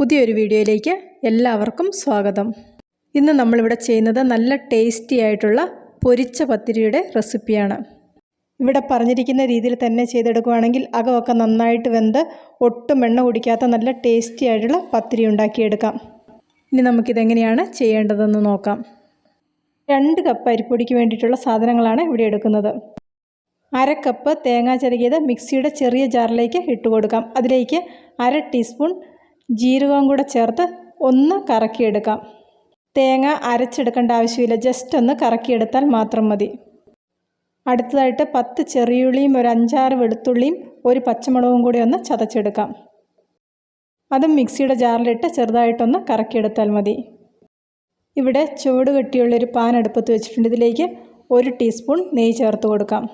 പുതിയൊരു വീഡിയോയിലേക്ക് എല്ലാവർക്കും സ്വാഗതം. ഇന്ന് നമ്മളിവിടെ ചെയ്യുന്നത് നല്ല ടേസ്റ്റി ആയിട്ടുള്ള പൊരിച്ച പത്തിരിയുടെ റെസിപ്പിയാണ്. ഇവിടെ പറഞ്ഞിരിക്കുന്ന രീതിയിൽ തന്നെ ചെയ്തെടുക്കുകയാണെങ്കിൽ അകമൊക്കെ നന്നായിട്ട് വെന്ത് ഒട്ടും എണ്ണ കുടിക്കാത്ത നല്ല ടേസ്റ്റി ആയിട്ടുള്ള പത്തിരി ഉണ്ടാക്കിയെടുക്കാം. ഇനി നമുക്കിതെങ്ങനെയാണ് ചെയ്യേണ്ടതെന്ന് നോക്കാം. 2 കപ്പ് അരിപ്പൊടിക്ക് വേണ്ടിയിട്ടുള്ള സാധനങ്ങളാണ് ഇവിടെ എടുക്കുന്നത്. 1/2 കപ്പ് തേങ്ങ ചിരകിയത് മിക്സിയുടെ ചെറിയ ജാറിലേക്ക് ഇട്ട് കൊടുക്കാം. അതിലേക്ക് 1/2 ടീസ്പൂൺ ജീരകവും കൂടെ ചേർത്ത് ഒന്ന് കറക്കിയെടുക്കാം. തേങ്ങ അരച്ചെടുക്കേണ്ട ആവശ്യമില്ല, ജസ്റ്റ് ഒന്ന് കറക്കിയെടുത്താൽ മാത്രം മതി. അടുത്തതായിട്ട് 10 ചെറിയുള്ളിയും ഒരു 5-6 വെളുത്തുള്ളിയും ഒരു പച്ചമുളകും കൂടി ഒന്ന് ചതച്ചെടുക്കാം. അതും മിക്സിയുടെ ജാറിലിട്ട് ചെറുതായിട്ടൊന്ന് കറക്കിയെടുത്താൽ മതി. ഇവിടെ ചുവട് കെട്ടിയുള്ളൊരു പാൻ അടുപ്പത്ത് വെച്ചിട്ടുണ്ട്. ഇതിലേക്ക് 1 ടീസ്പൂൺ നെയ്യ് ചേർത്ത് കൊടുക്കാം.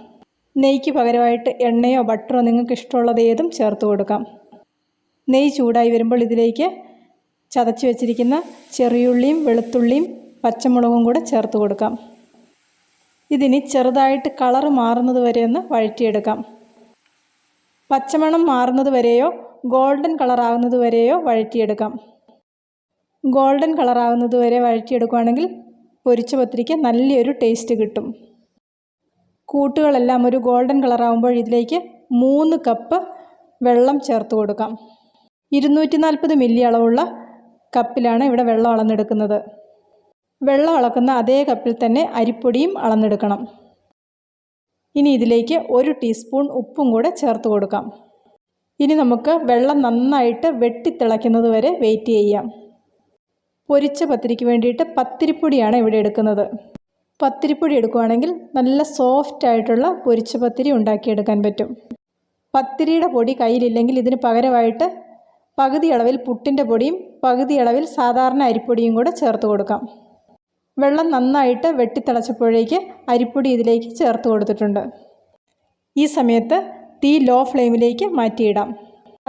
നെയ്യ്ക്ക് പകരമായിട്ട് എണ്ണയോ ബട്ടറോ നിങ്ങൾക്ക് ഇഷ്ടമുള്ളത് ഏതും ചേർത്ത് കൊടുക്കാം. നെയ്യ് ചൂടായി വരുമ്പോൾ ഇതിലേക്ക് ചതച്ച് വെച്ചിരിക്കുന്ന ചെറിയുള്ളിയും വെളുത്തുള്ളിയും പച്ചമുളകും കൂടെ ചേർത്ത് കൊടുക്കാം. ഇതിനി ചെറുതായിട്ട് കളറ് മാറുന്നത് വരെ ഒന്ന് വഴറ്റിയെടുക്കാം. പച്ചമണം മാറുന്നത് വരെയോ ഗോൾഡൻ കളറാകുന്നത് വരെയോ വഴറ്റിയെടുക്കാം. ഗോൾഡൻ കളറാകുന്നത് വരെ വഴറ്റിയെടുക്കുകയാണെങ്കിൽ പൊരിച്ച പത്തിരിക്ക് നല്ലൊരു ടേസ്റ്റ് കിട്ടും. കൂട്ടുകളെല്ലാം ഒരു ഗോൾഡൻ കളറാകുമ്പോൾ ഇതിലേക്ക് 3 കപ്പ് വെള്ളം ചേർത്ത് കൊടുക്കാം. 240 മില്ലി അളവുള്ള കപ്പിലാണ് ഇവിടെ വെള്ളം അളന്നെടുക്കുന്നത്. വെള്ളം അളക്കുന്ന അതേ കപ്പിൽ തന്നെ അരിപ്പൊടിയും അളന്നെടുക്കണം. ഇനി ഇതിലേക്ക് 1 ടീസ്പൂൺ ഉപ്പും കൂടെ ചേർത്ത് കൊടുക്കാം. ഇനി നമുക്ക് വെള്ളം നന്നായിട്ട് വെട്ടിത്തിളയ്ക്കുന്നത് വരെ വെയിറ്റ് ചെയ്യാം. പൊരിച്ച പത്തിരിക്ക് വേണ്ടിയിട്ട് പത്തിരിപ്പൊടിയാണ് ഇവിടെ എടുക്കുന്നത്. പത്തിരിപ്പൊടി എടുക്കുകയാണെങ്കിൽ നല്ല സോഫ്റ്റ് ആയിട്ടുള്ള പൊരിച്ച പത്തിരി ഉണ്ടാക്കിയെടുക്കാൻ പറ്റും. പത്തിരിയുടെ പൊടി കയ്യിലില്ലെങ്കിൽ ഇതിന് പകരമായിട്ട് പകുതി അളവിൽ പുട്ടിൻ്റെ പൊടിയും പകുതി അളവിൽ സാധാരണ അരിപ്പൊടിയും കൂടെ ചേർത്ത് കൊടുക്കാം. വെള്ളം നന്നായിട്ട് വെട്ടിത്തിളച്ചപ്പോഴേക്ക് അരിപ്പൊടി ഇതിലേക്ക് ചേർത്ത് കൊടുത്തിട്ടുണ്ട്. ഈ സമയത്ത് തീ ലോ ഫ്ലെയിമിലേക്ക് മാറ്റിയിടാം.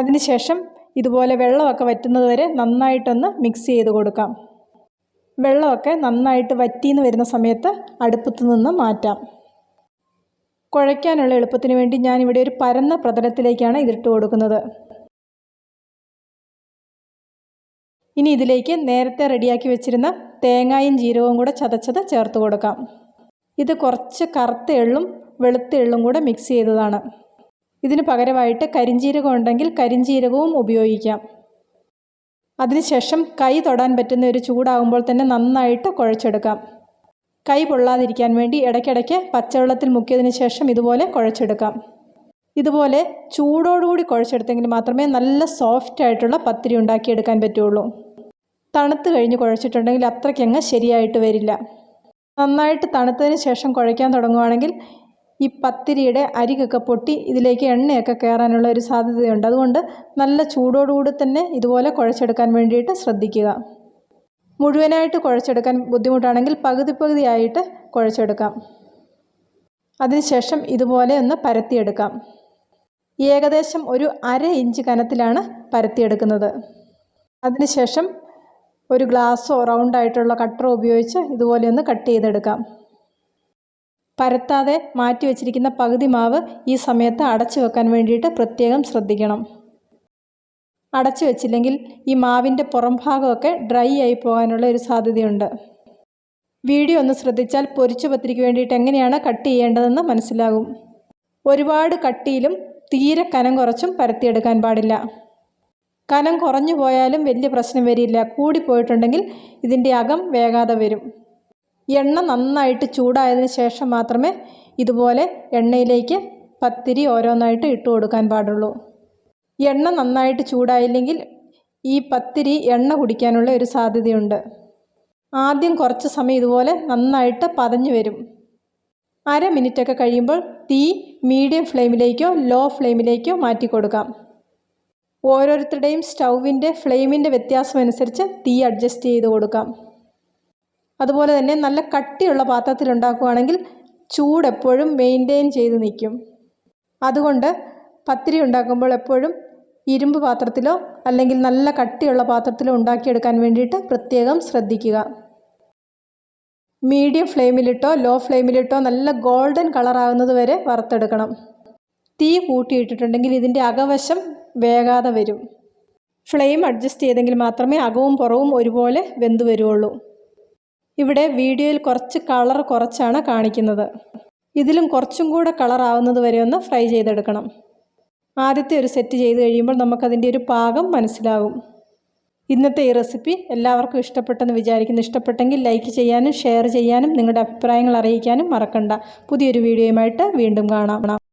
അതിനുശേഷം ഇതുപോലെ വെള്ളമൊക്കെ വറ്റുന്നത് വരെ നന്നായിട്ടൊന്ന് മിക്സ് ചെയ്ത് കൊടുക്കാം. വെള്ളമൊക്കെ നന്നായിട്ട് വറ്റിയെന്ന് വരുന്ന സമയത്ത് അടുപ്പത്ത് നിന്ന് മാറ്റാം. കുഴയ്ക്കാനുള്ള എളുപ്പത്തിന് വേണ്ടി ഞാനിവിടെ ഒരു പരന്ന പ്രതലത്തിലേക്കാണ് ഇതിട്ട് കൊടുക്കുന്നത്. ഇനി ഇതിലേക്ക് നേരത്തെ റെഡിയാക്കി വെച്ചിരുന്ന തേങ്ങയും ജീരകവും കൂടെ ചതച്ചത് ചേർത്ത് കൊടുക്കാം. ഇത് കുറച്ച് കറുത്ത എള്ളും വെളുത്ത എള്ളും കൂടെ മിക്സ് ചെയ്തതാണ്. ഇതിന് പകരമായിട്ട് കരിഞ്ജീരകം ഉണ്ടെങ്കിൽ കരിഞ്ജീരകവും ഉപയോഗിക്കാം. അതിനുശേഷം കൈ തൊടാൻ പറ്റുന്ന ഒരു ചൂടാകുമ്പോൾ തന്നെ നന്നായിട്ട് കുഴച്ചെടുക്കാം. കൈ പൊള്ളാതിരിക്കാൻ വേണ്ടി ഇടയ്ക്കിടയ്ക്ക് പച്ചവെള്ളത്തിൽ മുക്കിയതിന് ശേഷം ഇതുപോലെ കുഴച്ചെടുക്കാം. ഇതുപോലെ ചൂടോടുകൂടി കുഴച്ചെടുത്തെങ്കിൽ മാത്രമേ നല്ല സോഫ്റ്റ് ആയിട്ടുള്ള പത്തിരി ഉണ്ടാക്കിയെടുക്കാൻ പറ്റുള്ളൂ. തണുത്ത് കഴിഞ്ഞ് കുഴച്ചിട്ടുണ്ടെങ്കിൽ അത്രയ്ക്കങ്ങ് ശരിയായിട്ട് വരില്ല. നന്നായിട്ട് തണുത്തതിന് ശേഷം കുഴയ്ക്കാൻ തുടങ്ങുകയാണെങ്കിൽ ഈ പത്തിരിയുടെ അരികൊക്കെ പൊട്ടി ഇതിലേക്ക് എണ്ണയൊക്കെ കയറാനുള്ള ഒരു സാധ്യതയുണ്ട്. അതുകൊണ്ട് നല്ല ചൂടോടുകൂടി തന്നെ ഇതുപോലെ കുഴച്ചെടുക്കാൻ വേണ്ടിയിട്ട് ശ്രദ്ധിക്കുക. മുഴുവനായിട്ട് കുഴച്ചെടുക്കാൻ ബുദ്ധിമുട്ടാണെങ്കിൽ പകുതിയായിട്ട് കുഴച്ചെടുക്കാം. അതിനുശേഷം ഇതുപോലെ ഒന്ന് പരത്തിയെടുക്കാം. ഏകദേശം ഒരു 1/2 ഇഞ്ച് കനത്തിലാണ് പരത്തിയെടുക്കുന്നത്. അതിനുശേഷം ഒരു ഗ്ലാസ്സോ റൗണ്ടായിട്ടുള്ള കട്ടറോ ഉപയോഗിച്ച് ഇതുപോലെ ഒന്ന് കട്ട് ചെയ്തെടുക്കാം. പരത്താതെ മാറ്റി വെച്ചിരിക്കുന്ന പകുതി മാവ് ഈ സമയത്ത് അടച്ചു വെക്കാൻ വേണ്ടിയിട്ട് പ്രത്യേകം ശ്രദ്ധിക്കണം. അടച്ചു വെച്ചില്ലെങ്കിൽ ഈ മാവിൻ്റെ പുറം ഭാഗമൊക്കെ ഡ്രൈ ആയി പോകാനുള്ള ഒരു സാധ്യതയുണ്ട്. വീഡിയോ ഒന്ന് ശ്രദ്ധിച്ചാൽ പൊരിച്ച പത്തിരിക്ക് വേണ്ടിയിട്ട് എങ്ങനെയാണ് കട്ട് ചെയ്യേണ്ടതെന്ന് മനസ്സിലാകും. ഒരുപാട് കട്ടിയിലും തീരെ കനം കുറച്ചും പരത്തിയെടുക്കാൻ പാടില്ല. കനം കുറഞ്ഞു പോയാലും വലിയ പ്രശ്നം വരില്ല. കൂടിപ്പോയിട്ടുണ്ടെങ്കിൽ ഇതിൻ്റെ അകം വേകാതെ വരും. എണ്ണ നന്നായിട്ട് ചൂടായതിന് ശേഷം മാത്രമേ ഇതുപോലെ എണ്ണയിലേക്ക് പത്തിരി ഓരോന്നായിട്ട് ഇട്ട് കൊടുക്കാൻ പാടുള്ളൂ. എണ്ണ നന്നായിട്ട് ചൂടായില്ലെങ്കിൽ ഈ പത്തിരി എണ്ണ കുടിക്കാനുള്ള ഒരു സാധ്യതയുണ്ട്. ആദ്യം കുറച്ച് സമയം ഇതുപോലെ നന്നായിട്ട് പതഞ്ഞു വരും. 1/2 മിനിറ്റൊക്കെ കഴിയുമ്പോൾ തീ മീഡിയം ഫ്ലെയിമിലേക്കോ ലോ ഫ്ലെയിമിലേക്കോ മാറ്റി കൊടുക്കാം. ഓരോരുത്തരുടെയും സ്റ്റൗവിൻ്റെ ഫ്ലെയിമിൻ്റെ വ്യത്യാസമനുസരിച്ച് തീ അഡ്ജസ്റ്റ് ചെയ്ത് കൊടുക്കാം. അതുപോലെ തന്നെ നല്ല കട്ടിയുള്ള പാത്രത്തിൽ ഉണ്ടാക്കുകയാണെങ്കിൽ ചൂട് എപ്പോഴും മെയിൻറ്റെയിൻ ചെയ്ത് നിൽക്കും. അതുകൊണ്ട് പത്തിരി ഉണ്ടാക്കുമ്പോൾ എപ്പോഴും ഇരുമ്പ് പാത്രത്തിലോ അല്ലെങ്കിൽ നല്ല കട്ടിയുള്ള പാത്രത്തിലോ ഉണ്ടാക്കിയെടുക്കാൻ വേണ്ടിയിട്ട് പ്രത്യേകം ശ്രദ്ധിക്കുക. മീഡിയം ഫ്ലെയിമിലിട്ടോ ലോ ഫ്ലെയിമിലിട്ടോ നല്ല ഗോൾഡൻ കളറാകുന്നത് വരെ വറുത്തെടുക്കണം. തീ കൂട്ടിയിട്ടിട്ടുണ്ടെങ്കിൽ ഇതിൻ്റെ അകവശം വേകാതെ വരും. ഫ്ലെയിം അഡ്ജസ്റ്റ് ചെയ്തെങ്കിൽ മാത്രമേ അകവും പുറവും ഒരുപോലെ വെന്ത് വരുള്ളൂ. ഇവിടെ വീഡിയോയിൽ കുറച്ച് കളർ കുറച്ചാണ് കാണിക്കുന്നത്. ഇതിലും കുറച്ചും കൂടെ കളർ ആവുന്നത് വരെ ഒന്ന് ഫ്രൈ ചെയ്തെടുക്കണം. ആദ്യത്തെ ഒരു സെറ്റ് ചെയ്ത് കഴിയുമ്പോൾ നമുക്കതിൻ്റെ ഒരു പാകം മനസ്സിലാകും. ഇന്നത്തെ ഈ റെസിപ്പി എല്ലാവർക്കും ഇഷ്ടപ്പെട്ടെന്ന് വിചാരിക്കുന്നു. ഇഷ്ടപ്പെട്ടെങ്കിൽ ലൈക്ക് ചെയ്യാനും ഷെയർ ചെയ്യാനും നിങ്ങളുടെ അഭിപ്രായങ്ങൾ അറിയിക്കാനും മറക്കണ്ട. പുതിയൊരു വീഡിയോയുമായിട്ട് വീണ്ടും കാണാം.